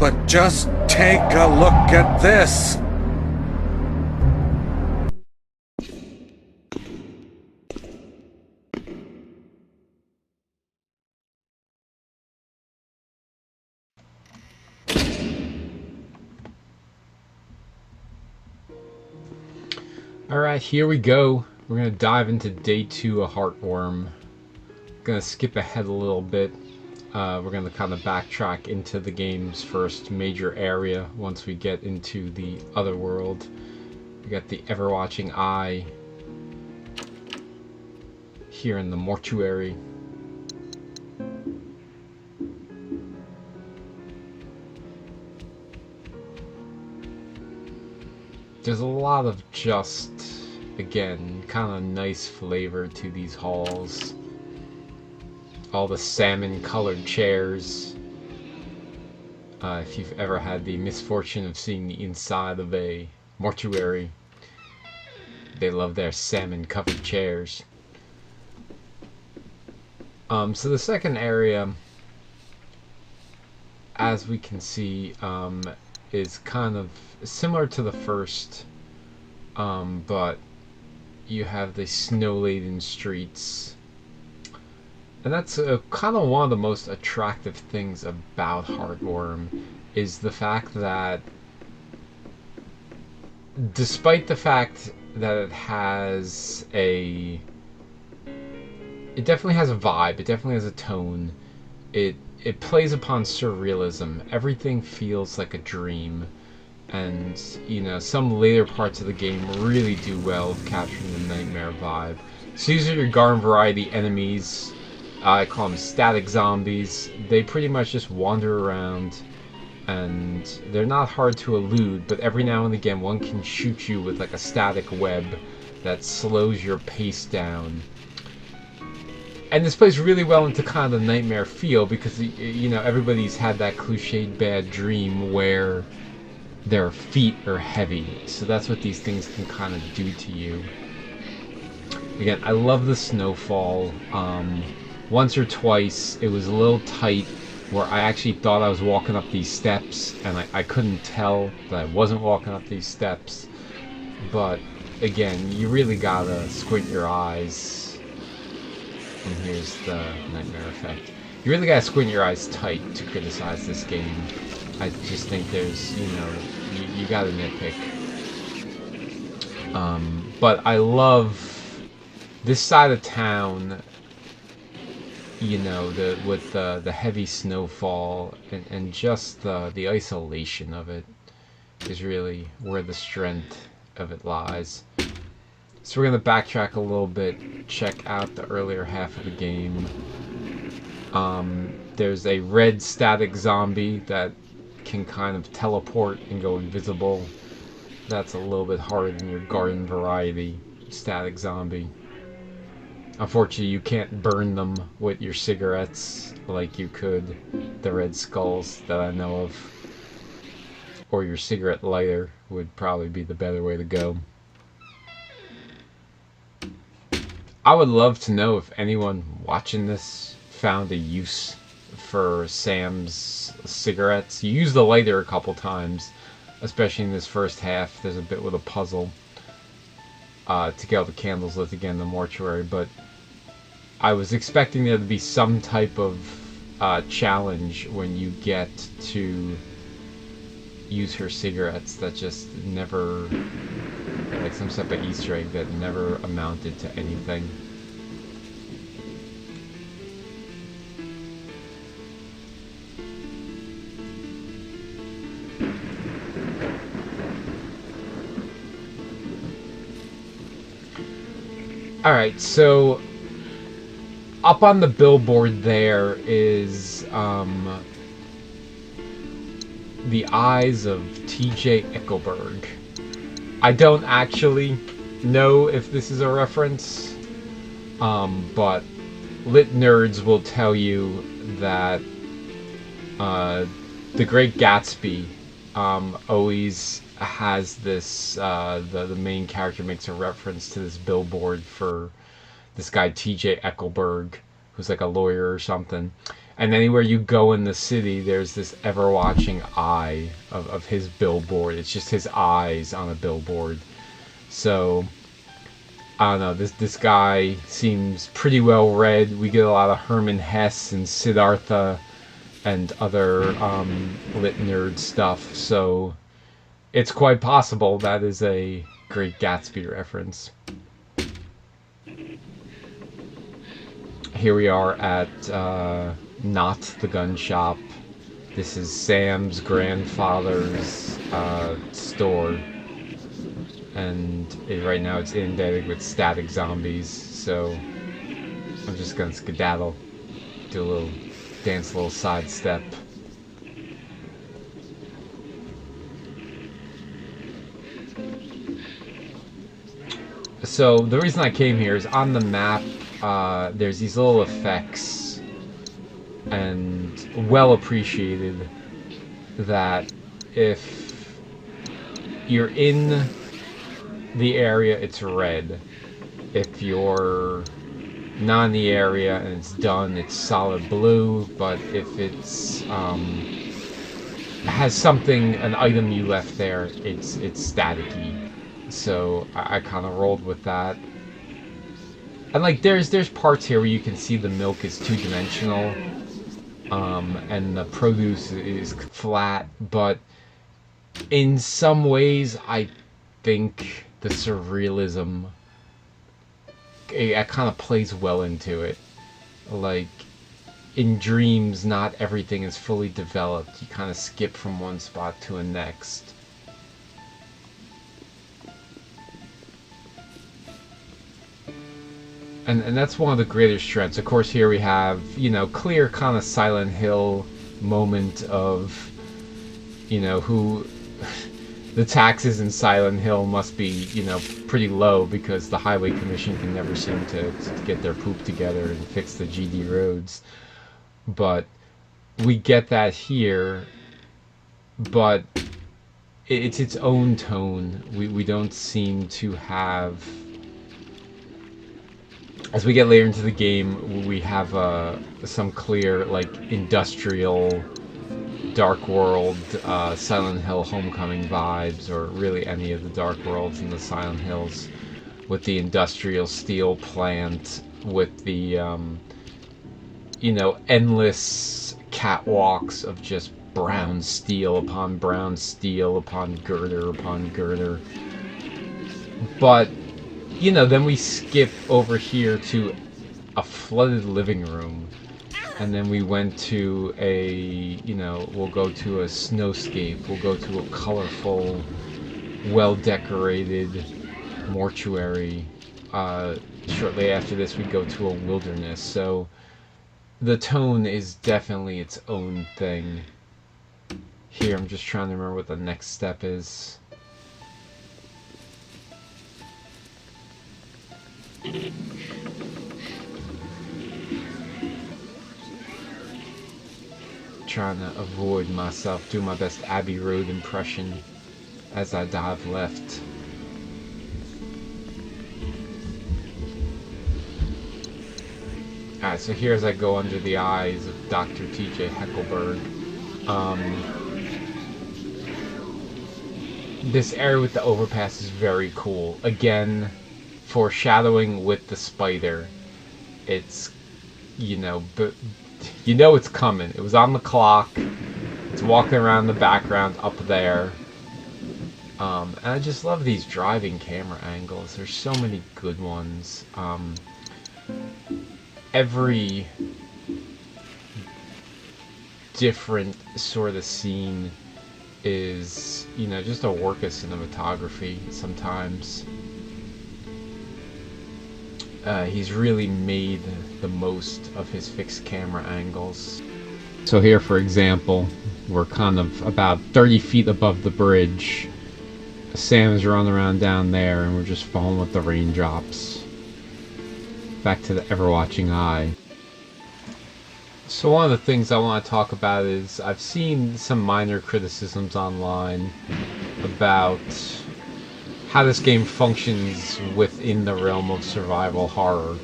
But just take a look at this. Alright, here we go. We're going to dive into day 2 of Heartworm. Going to skip ahead a little bit. We're going to kind of backtrack into the game's first major area once we get into the other world. We got the ever-watching eye here in the mortuary. There's a lot of just, again, kind of nice flavor to these halls. All the salmon colored chairs. If you've ever had the misfortune of seeing the inside of a mortuary, they love their salmon covered chairs. So the second area, as we can see, is kind of similar to the first, but you have the snow-laden streets, and that's kind of one of the most attractive things about Heartworm, is the fact that despite the fact that it definitely has a vibe, it definitely has a tone, it plays upon surrealism. Everything feels like a dream. And, you know, some later parts of the game really do well of capturing the nightmare vibe. So these are your garden variety enemies. I call them static zombies. They pretty much just wander around, and they're not hard to elude, but every now and again one can shoot you with like a static web that slows your pace down. And this plays really well into kind of the nightmare feel, because, you know, everybody's had that cliched bad dream where their feet are heavy. So that's what these things can kind of do to you. Again, I love the snowfall. Once or twice it was a little tight where I actually thought I was walking up these steps, and I couldn't tell that I wasn't walking up these steps. But again, you really gotta squint your eyes. And here's the nightmare effect. You really gotta squint your eyes tight to criticize this game. I just think there's, you know, you gotta nitpick. But I love this side of town, you know, with the heavy snowfall and just the isolation of it is really where the strength of it lies. So we're going to backtrack a little bit, check out the earlier half of the game. There's a red static zombie that can kind of teleport and go invisible. That's a little bit harder than your garden variety static zombie. Unfortunately, you can't burn them with your cigarettes like you could the red skulls that I know of. Or your cigarette lighter would probably be the better way to go. I would love to know if anyone watching this found a use for Sam's cigarettes. You use the lighter a couple times, especially in this first half. There's a bit with a puzzle to get all the candles lit again in the mortuary, but I was expecting there to be some type of challenge when you get to use her cigarettes that just never, like some type of Easter egg that never amounted to anything. Alright, so up on the billboard there is the eyes of T.J. Eckelberg. I don't actually know if this is a reference, but lit nerds will tell you that The Great Gatsby always has this, the main character makes a reference to this billboard for this guy T.J. Eckelberg, who's like a lawyer or something. And anywhere you go in the city, there's this ever-watching eye of his billboard. It's just his eyes on a billboard. So, I don't know, this guy seems pretty well read. We get a lot of Hermann Hesse and Siddhartha and other lit nerd stuff. So, it's quite possible that is a Great Gatsby reference. Here we are at not the gun shop. This is Sam's grandfather's store, and right now it's inundated with static zombies. So I'm just gonna skedaddle, do a little dance, a little sidestep. So the reason I came here is on the map. There's these little effects, and well appreciated, that if you're in the area, it's red. If you're not in the area and it's done, it's solid blue. But if it's has something, an item you left there, it's staticky. So I kind of rolled with that. And like there's parts here where you can see the milk is two-dimensional, and the produce is flat, but in some ways I think the surrealism, it kind of plays well into it. Like in dreams, not everything is fully developed. You kind of skip from one spot to the next. And that's one of the greater strengths. Of course, here we have, you know, clear kind of Silent Hill moment of, you know, who the taxes in Silent Hill must be, you know, pretty low because the Highway Commission can never seem to get their poop together and fix the GD roads. But we get that here, but it's its own tone. We don't seem to have... As we get later into the game, we have some clear, like, industrial, Dark World, Silent Hill Homecoming vibes, or really any of the Dark Worlds in the Silent Hills, with the industrial steel plant, with the, you know, endless catwalks of just brown steel upon girder upon girder. But... you know, then we skip over here to a flooded living room, and then we went to a, you know, we'll go to a snowscape, we'll go to a colorful, well-decorated mortuary. Shortly after this, we go to a wilderness, so the tone is definitely its own thing. Here, I'm just trying to remember what the next step is. Trying to avoid myself, do my best Abbey Road impression as I dive left. Alright, so here as I go under the eyes of Dr. T.J. Heckelberg, this area with the overpass is very cool. Again, foreshadowing with the spider. It's, you know, but you know it's coming. It was on the clock. It's walking around the background up there. And I just love these driving camera angles. There's so many good ones. Every different sort of scene is, you know, just a work of cinematography sometimes. He's really made the most of his fixed camera angles. So here, for example, we're kind of about 30 feet above the bridge. Sam is running around down there, and we're just following with the raindrops. Back to the ever-watching eye. So one of the things I want to talk about is I've seen some minor criticisms online about how this game functions within the realm of survival horror.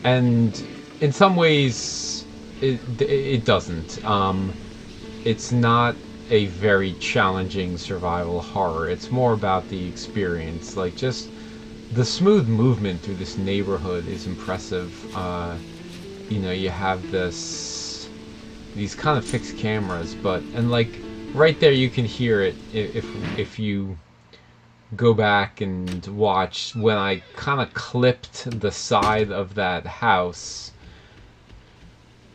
And in some ways, It doesn't. It's not a very challenging survival horror. It's more about the experience. Like, just the smooth movement through this neighborhood is impressive. You have these kind of fixed cameras, and like right there you can hear it if you go back and watch when I kind of clipped the side of that house.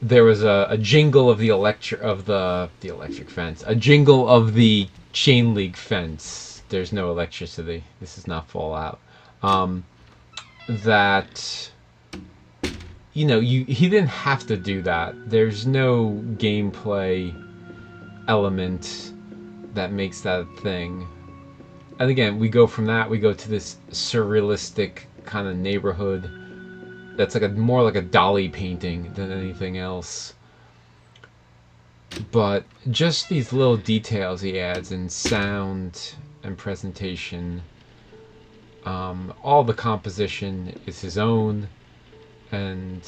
There was a jingle of the electric fence, a jingle of the chain link fence. There's no electricity. This is not Fallout. That he didn't have to do that. There's no gameplay element that makes that a thing. And again, we go from that, we go to this surrealistic kind of neighborhood that's like more like a Dali painting than anything else. But just these little details he adds in sound and presentation. All the composition is his own, and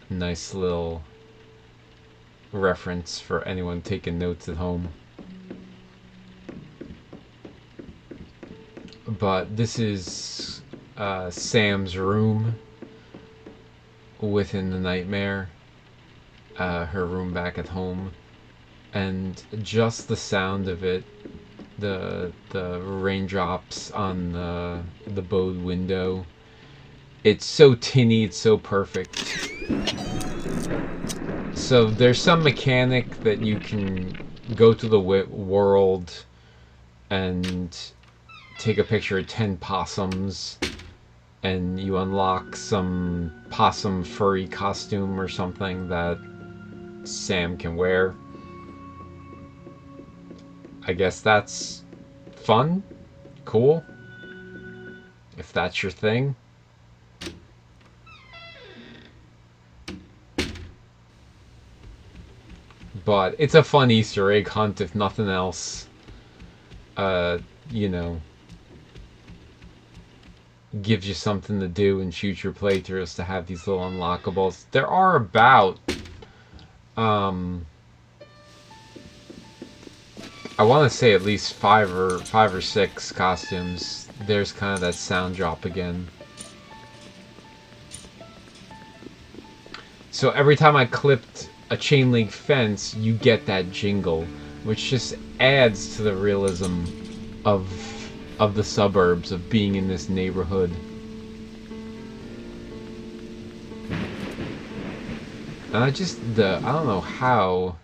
nice little reference for anyone taking notes at home. But this is Sam's room within the nightmare, her room back at home, and just the sound of it, the raindrops on the bowed window. It's so tinny, it's so perfect. So there's some mechanic that you can go to the world and take a picture of 10 possums, and you unlock some possum furry costume or something that Sam can wear. I guess that's fun, cool, if that's your thing. But it's a fun Easter egg hunt, if nothing else. Gives you something to do in future playthroughs to have these little unlockables. There are about I want to say at least five or six costumes. There's kind of that sound drop again. So every time I clipped a chain link fence, you get that jingle, which just adds to the realism of the suburbs, of being in this neighborhood. And I don't know how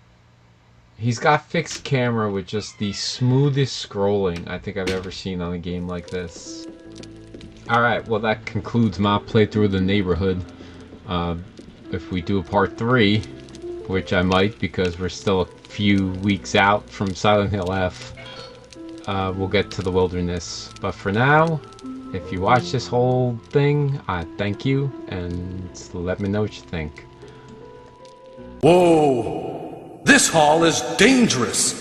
he's got fixed camera with just the smoothest scrolling I think I've ever seen on a game like this. Alright, well that concludes my playthrough of the neighborhood. If we do a part 3, which I might because we're still a few weeks out from Silent Hill F, we'll get to the wilderness. But for now, if you watch this whole thing, I thank you, and let me know what you think. Whoa! This hall is dangerous!